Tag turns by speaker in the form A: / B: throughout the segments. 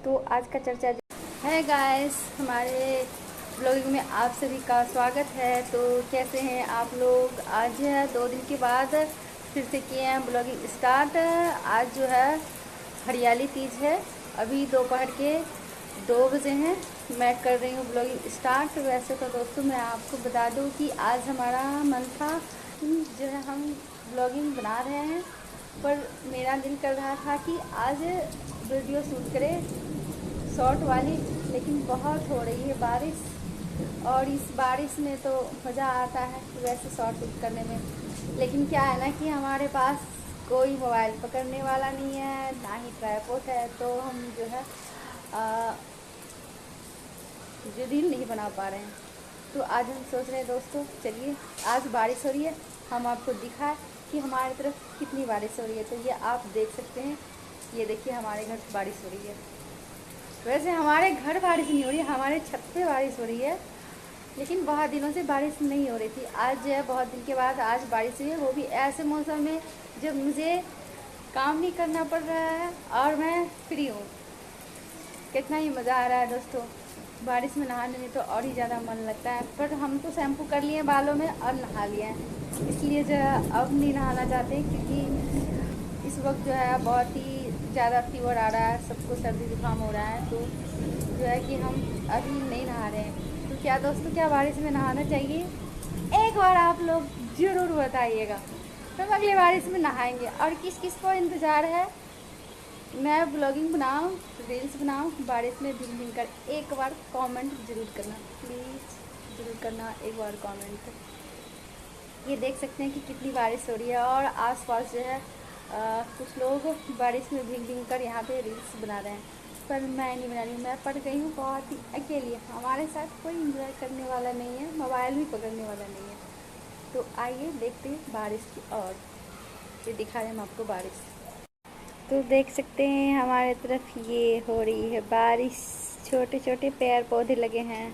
A: तो आज का चर्चा है गाइस, हमारे ब्लॉगिंग में आप सभी का स्वागत है। तो कैसे हैं आप लोग? आज है 2 दिन के बाद फिर से किए हैं ब्लॉगिंग स्टार्ट। आज जो है हरियाली तीज है। अभी दोपहर के 2 बजे हैं। मैं कर रही हूँ ब्लॉगिंग स्टार्ट। वैसे तो दोस्तों मैं आपको बता दूँ कि आज हमारा मन था कि जो है हम ब्लॉगिंग बना रहे हैं, पर मेरा दिल कर रहा था कि आज वीडियो शूट करें शॉर्ट वाली, लेकिन बहुत हो रही है बारिश, और इस बारिश में तो मज़ा आता है वैसे शॉर्ट शूट करने में। लेकिन क्या है ना कि हमारे पास कोई मोबाइल पकड़ने वाला नहीं है, ना ही ट्राइपॉड है, तो हम जो है जो रील नहीं बना पा रहे हैं। तो आज हम सोच रहे हैं दोस्तों, चलिए आज बारिश हो रही है, हम आपको दिखाएं कि हमारी तरफ कितनी बारिश हो रही है। तो ये आप देख सकते हैं, ये देखिए हमारे घर बारिश हो रही है। वैसे हमारे घर बारिश नहीं हो रही है, हमारे छत पे बारिश हो रही है, लेकिन बहुत दिनों से बारिश नहीं हो रही थी। आज जो है बहुत दिन के बाद आज बारिश हुई है, वो भी ऐसे मौसम में जब मुझे काम नहीं करना पड़ रहा है और मैं फ्री हूँ। कितना ही मज़ा आ रहा है दोस्तों। बारिश में नहाने में तो और ही ज़्यादा मन लगता है, पर हम तो शैम्पू कर लिए बालों में और नहा लिए हैं, इसलिए जो है अब नहीं नहाना चाहते, क्योंकि इस वक्त जो है बहुत ही ज़्यादा फीवर आ रहा है, सबको सर्दी जुकाम हो रहा है। तो जो है कि हम अभी नहीं नहा रहे हैं। तो क्या दोस्तों, क्या बारिश में नहाना चाहिए? एक बार आप लोग ज़रूर बताइएगा, हम अगली बारिश में नहाएंगे। और किस किस को इंतज़ार है मैं ब्लॉगिंग बनाऊं, रील्स बनाऊं बारिश में भीग भीग कर? एक बार कमेंट ज़रूर करना, प्लीज़ ज़रूर करना एक बार कमेंट। ये देख सकते हैं कि कितनी बारिश हो रही है, और आसपास जो है कुछ लोग बारिश में भीग भीग कर यहाँ पे रील्स बना रहे हैं, पर मैं नहीं बना रही हूँ। मैं पड़ गई हूँ बहुत ही अकेली, हमारे साथ कोई इंजॉय करने वाला नहीं है, मोबाइल भी पकड़ने वाला नहीं है। तो आइए देखते हैं बारिश की, और ये दिखा रहे हैं हम आपको बारिश। तो देख सकते हैं हमारे तरफ ये हो रही है बारिश, छोटे छोटे पेड़ पौधे लगे हैं,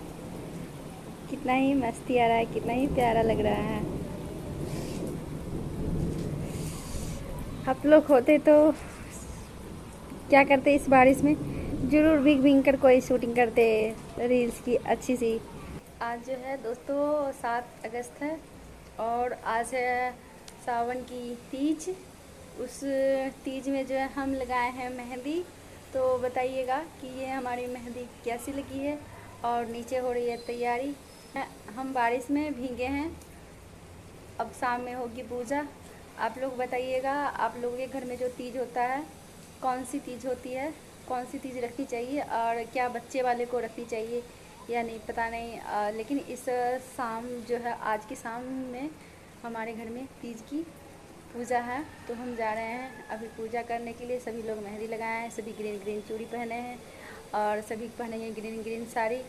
A: कितना ही मस्ती आ रहा है, कितना ही प्यारा लग रहा है। आप लोग होते तो क्या करते इस बारिश में? ज़रूर भीग भीग कर कोई शूटिंग करते रील्स की अच्छी सी। आज जो है दोस्तों 7 अगस्त है, और आज है सावन की तीज। उस तीज में जो है हम लगाए हैं मेहंदी। तो बताइएगा कि ये हमारी मेहंदी कैसी लगी है। और नीचे हो रही है तैयारी। हम बारिश में भीगे हैं, अब शाम में होगी पूजा। आप लोग बताइएगा, आप लोगों के घर में जो तीज होता है कौन सी तीज होती है, कौन सी तीज रखनी चाहिए, और क्या बच्चे वाले को रखनी चाहिए या नहीं, पता नहीं। लेकिन इस शाम जो है, आज की शाम में हमारे घर में तीज की पूजा है, तो हम जा रहे हैं अभी पूजा करने के लिए। सभी लोग मेहंदी लगाए हैं, सभी ग्रीन ग्रीन चूड़ी पहने हैं, और सभी पहनेंगे ग्रीन ग्रीन साड़ी।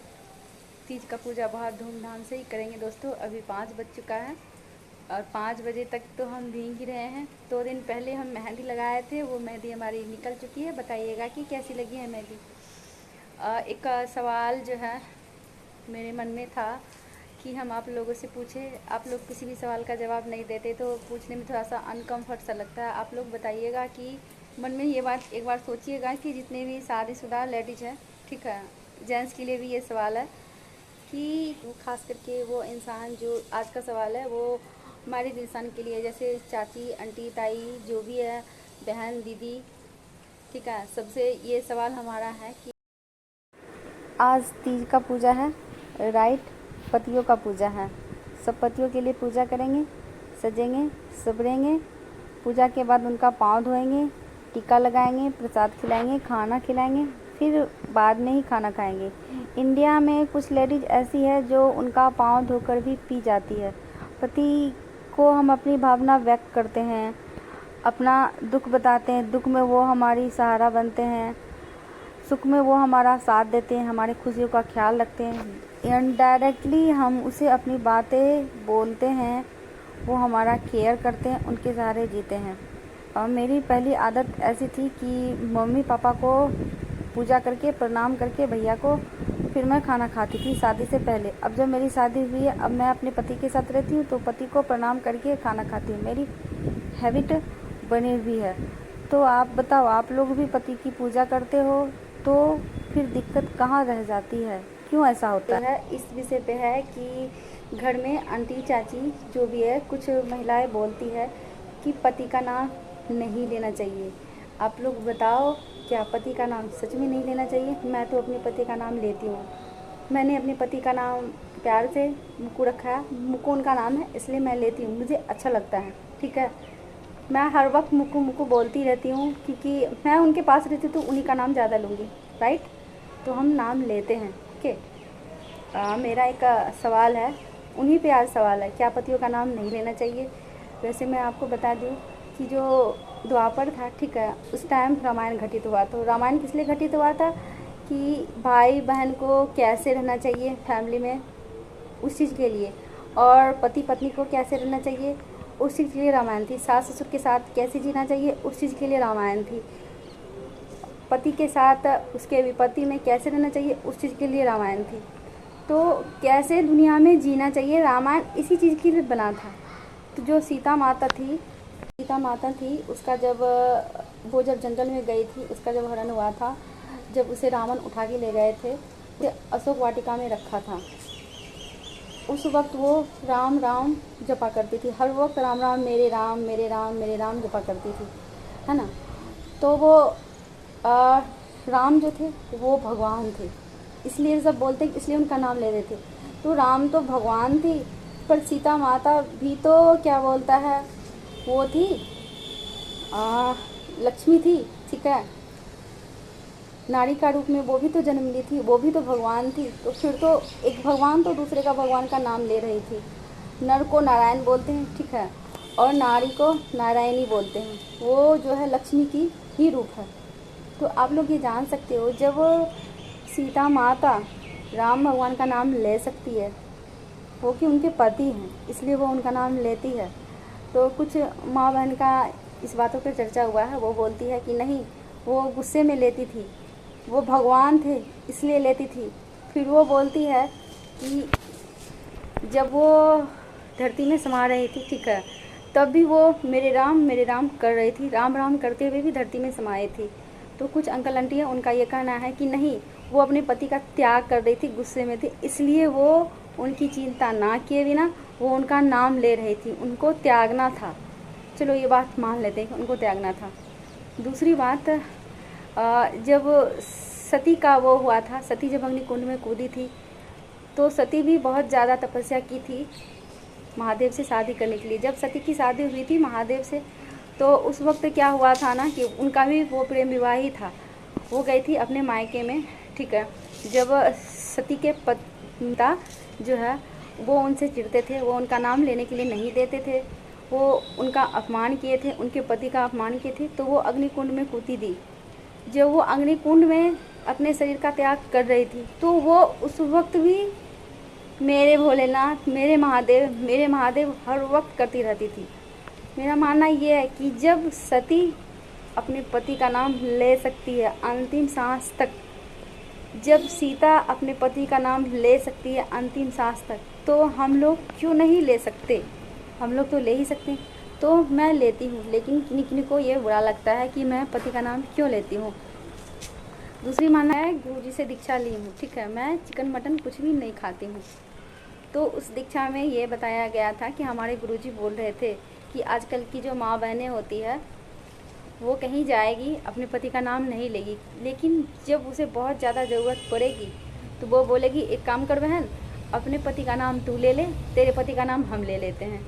A: तीज का पूजा बहुत धूमधाम से ही करेंगे दोस्तों। अभी 5 बज चुका है, और 5 बजे तक तो हम भीग ही रहे हैं। 2 दिन पहले हम मेहंदी लगाए थे, वो मेहंदी हमारी निकल चुकी है। बताइएगा कि कैसी लगी है मेहंदी। एक सवाल जो है मेरे मन में था कि हम आप लोगों से पूछे, आप लोग किसी भी सवाल का जवाब नहीं देते, तो पूछने में थोड़ा सा अनकम्फर्ट सा लगता है। आप लोग बताइएगा कि मन में ये बात एक बार सोचिएगा कि जितने भी शादीशुदा लेडीज़ हैं, ठीक है, जेंट्स के लिए भी ये सवाल है कि वो खास करके वो इंसान, जो आज का सवाल है वो हमारे इंसान के लिए, जैसे चाची, आंटी, ताई, जो भी है, बहन, दीदी, ठीक है, सबसे ये सवाल हमारा है कि आज तीज का पूजा है, राइट? पतियों का पूजा है। सब पतियों के लिए पूजा करेंगे, सजेंगे, सबरेंगे। पूजा के बाद उनका पाँव धोएंगे, टीका लगाएंगे, प्रसाद खिलाएंगे, खाना खिलाएंगे, फिर बाद में ही खाना खाएंगे। इंडिया में कुछ लेडीज़ ऐसी है जो उनका पाँव धोकर भी पी जाती है। पति को हम अपनी भावना व्यक्त करते हैं, अपना दुख बताते हैं, दुख में वो हमारी सहारा बनते हैं, सुख में वो हमारा साथ देते हैं, हमारी खुशियों का ख्याल रखते हैं। इनडायरेक्टली हम उसे अपनी बातें बोलते हैं, वो हमारा केयर करते हैं, उनके सहारे जीते हैं। और मेरी पहली आदत ऐसी थी कि मम्मी पापा को पूजा करके, प्रणाम करके, भैया को, फिर मैं खाना खाती थी शादी से पहले। अब जब मेरी शादी हुई है, अब मैं अपने पति के साथ रहती हूँ, तो पति को प्रणाम करके खाना खाती हूँ, मेरी हैबिट बनी हुई है। तो आप बताओ, आप लोग भी पति की पूजा करते हो तो फिर दिक्कत कहाँ रह जाती है, क्यों ऐसा होता है? इस विषय पे है कि घर में आंटी चाची जो भी है, कुछ महिलाएं बोलती है कि पति का नाम नहीं लेना चाहिए। आप लोग बताओ, क्या पति का नाम सच में नहीं लेना चाहिए? मैं तो अपने पति का नाम लेती हूँ। मैंने अपने पति का नाम प्यार से मुक्कू रखा है, मुक्कू उनका नाम है, इसलिए मैं लेती हूँ, मुझे अच्छा लगता है। ठीक है, मैं हर वक्त मुक्कू मुक्कू बोलती रहती हूँ, क्योंकि मैं उनके पास रहती तो उन्हीं का नाम ज़्यादा लूँगी, राइट? तो हम नाम लेते हैं। ओके, मेरा एक सवाल है, उन्हीं पे आज सवाल है, क्या पतियों का नाम नहीं लेना चाहिए? वैसे मैं आपको बता दूँ कि जो द्वापर था, ठीक है, उस टाइम रामायण घटित हुआ। तो रामायण किस लिए घटित हुआ था कि भाई बहन को कैसे रहना चाहिए फैमिली में, उस चीज़ के लिए, और पति पत्नी को कैसे रहना चाहिए, उस चीज़ के लिए रामायण थी। सास ससुर के साथ कैसे जीना चाहिए, उस चीज़ के लिए रामायण थी। पति के साथ उसके विपत्ति में कैसे रहना चाहिए, उस चीज़ के लिए रामायण थी। तो कैसे दुनिया में जीना चाहिए, रामायण इसी चीज़ के लिए बना था। तो जो सीता माता थी, उसका जब वो जब जंगल में गई थी, उसका जब हरण हुआ था, जब उसे रावण उठा के ले गए थे, उसे अशोक वाटिका में रखा था। उस वक्त वो राम राम जपा करती थी, हर वक्त राम राम मेरे राम मेरे राम मेरे राम जपा करती थी, है ना? तो वो राम जो थे वो भगवान थे, इसलिए सब बोलते हैं, इसलिए उनका नाम ले रहे थे। तो राम तो भगवान थी, पर सीता माता भी तो क्या बोलता है, वो थी लक्ष्मी थी, ठीक है, नारी का रूप में वो भी तो जन्म ली थी, वो भी तो भगवान थी। तो फिर तो एक भगवान तो दूसरे का भगवान का नाम ले रही थी। नर को नारायण बोलते हैं, ठीक है, और नारी को नारायणी बोलते हैं, वो जो है लक्ष्मी की ही रूप है। तो आप लोग ये जान सकते हो, जब सीता माता राम भगवान का नाम ले सकती है, वो कि उनके पति हैं, इसलिए वो उनका नाम लेती है। तो कुछ माँ बहन का इस बातों पर चर्चा हुआ है, वो बोलती है कि नहीं, वो गुस्से में लेती थी, वो भगवान थे इसलिए लेती थी। फिर वो बोलती है कि जब वो धरती में समा रही थी, ठीक है, तब भी वो मेरे राम कर रही थी, राम राम करते हुए भी धरती में समाई थी। तो कुछ अंकल आंटियाँ, उनका ये कहना है कि नहीं, वो अपने पति का त्याग कर रही थी, गुस्से में थी, इसलिए वो उनकी चिंता ना किए बिना वो उनका नाम ले रही थी, उनको त्यागना था। चलो ये बात मान लेते हैं कि उनको त्यागना था। दूसरी बात, जब सती का वो हुआ था, सती जब अग्निकुंड में कूदी थी, तो सती भी बहुत ज़्यादा तपस्या की थी महादेव से शादी करने के लिए। जब सती की शादी हुई थी महादेव से, तो उस वक्त क्या हुआ था ना कि उनका भी वो प्रेम विवाह ही था। वो गई थी अपने मायके में, ठीक है, जब सती के पिता जो है वो उनसे चिढ़ते थे, वो उनका नाम लेने के लिए नहीं देते थे, वो उनका अपमान किए थे, उनके पति का अपमान किए थे, तो वो अग्निकुंड में कूदी थी। जब वो अग्निकुंड में अपने शरीर का त्याग कर रही थी, तो वो उस वक्त भी मेरे भोलेनाथ, मेरे महादेव हर वक्त करती रहती थी। मेरा मानना ये है कि जब सती अपने पति का नाम ले सकती है अंतिम सांस तक, जब सीता अपने पति का नाम ले सकती है अंतिम सांस तक, तो हम लोग क्यों नहीं ले सकते? हम लोग तो ले ही सकते हैं। तो मैं लेती हूँ, लेकिन किन्हीं किन्हीं को ये बुरा लगता है कि मैं पति का नाम क्यों लेती हूँ। दूसरी मानना है, गुरुजी से दीक्षा ली हूँ, ठीक है, मैं चिकन मटन कुछ भी नहीं खाती हूँ। तो उस दीक्षा में ये बताया गया था कि हमारे गुरुजी बोल रहे थे कि आजकल की जो माँ बहनें होती है, वो कहीं जाएगी अपने पति का नाम नहीं लेगी, लेकिन जब उसे बहुत ज़्यादा ज़रूरत पड़ेगी तो वो बोलेगी, एक काम कर बहन, अपने पति का नाम तू ले ले, तेरे पति का नाम हम ले लेते हैं।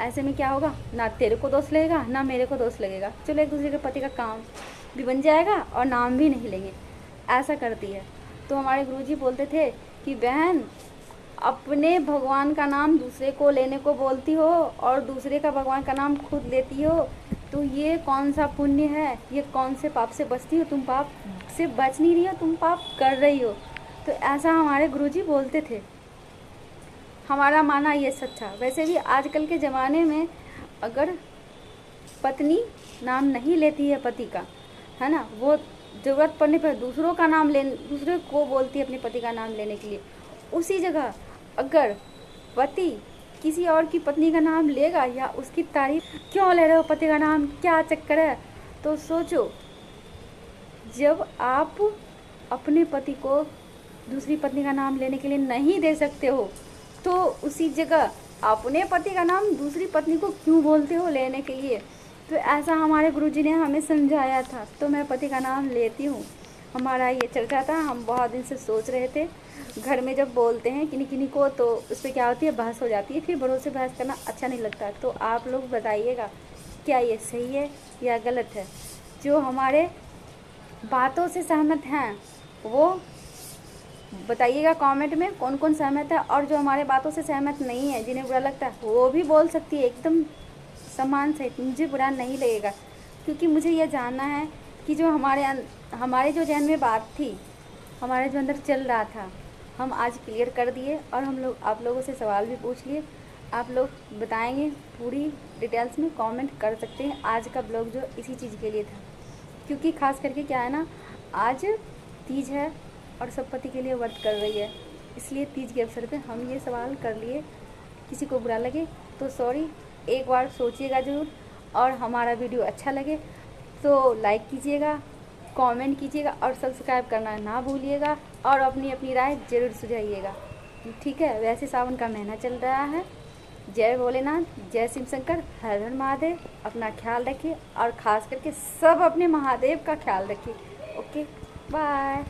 A: ऐसे में क्या होगा, ना तेरे को दोष लगेगा ना मेरे को दोष लगेगा, चलो एक दूसरे के पति का काम भी बन जाएगा और नाम भी नहीं लेंगे। ऐसा करती है। तो हमारे गुरुजी बोलते थे कि बहन, अपने भगवान का नाम दूसरे को लेने को बोलती हो और दूसरे का भगवान का नाम खुद लेती हो, तो ये कौन सा पुण्य है, ये कौन से पाप से बचती हो? तुम पाप से बच नहीं रही हो, तुम पाप कर रही हो। तो ऐसा हमारे गुरुजी बोलते थे। हमारा मानना ये सच्चा। वैसे भी आजकल के ज़माने में अगर पत्नी नाम नहीं लेती है पति का, है ना, वो ज़रूरत पड़ने पर दूसरों का नाम दूसरे को बोलती है अपने पति का नाम लेने के लिए, उसी जगह अगर पति किसी और की पत्नी का नाम लेगा या उसकी तारीफ, क्यों ले रहे हो पति का नाम, क्या चक्कर है? तो सोचो, जब आप अपने पति को दूसरी पत्नी का नाम लेने के लिए नहीं दे सकते हो, तो उसी जगह अपने पति का नाम दूसरी पत्नी को क्यों बोलते हो लेने के लिए। तो ऐसा हमारे गुरुजी ने हमें समझाया था, तो मैं पति का नाम लेती हूँ। हमारा ये चर्चा था, हम बहुत दिन से सोच रहे थे। घर में जब बोलते हैं किन्हीं किन्हीं को तो उस पर क्या होती है, बहस हो जाती है, फिर बड़ों से बहस करना अच्छा नहीं लगता। तो आप लोग बताइएगा क्या ये सही है या गलत है। जो हमारे बातों से सहमत हैं वो बताइएगा कमेंट में कौन कौन सहमत है, और जो हमारे बातों से सहमत नहीं है, जिन्हें बुरा लगता है, वो भी बोल सकती है एकदम सम्मान सहित। मुझे बुरा नहीं लगेगा, क्योंकि मुझे यह जानना है कि जो हमारे जो जहन में बात थी, हमारे जो अंदर चल रहा था, हम आज क्लियर कर दिए। और आप लोगों से सवाल भी पूछ लिए, आप लोग बताएंगे पूरी डिटेल्स में कमेंट कर सकते हैं। आज का ब्लॉग जो इसी चीज़ के लिए था, क्योंकि खास करके क्या है ना, आज तीज है और सब पति के लिए व्रत कर रही है, इसलिए तीज के अवसर पे हम ये सवाल कर लिए। किसी को बुरा लगे तो सॉरी, एक बार सोचिएगा ज़रूर। और हमारा वीडियो अच्छा लगे तो लाइक कीजिएगा, कमेंट कीजिएगा और सब्सक्राइब करना ना भूलिएगा, और अपनी अपनी राय ज़रूर सुझाइएगा, ठीक है। वैसे सावन का महीना चल रहा है। जय भोलेनाथ, जय शिव शंकर, हर हर महादेव। अपना ख्याल रखिए और ख़ास करके सब अपने महादेव का ख्याल रखिए। Okay, bye.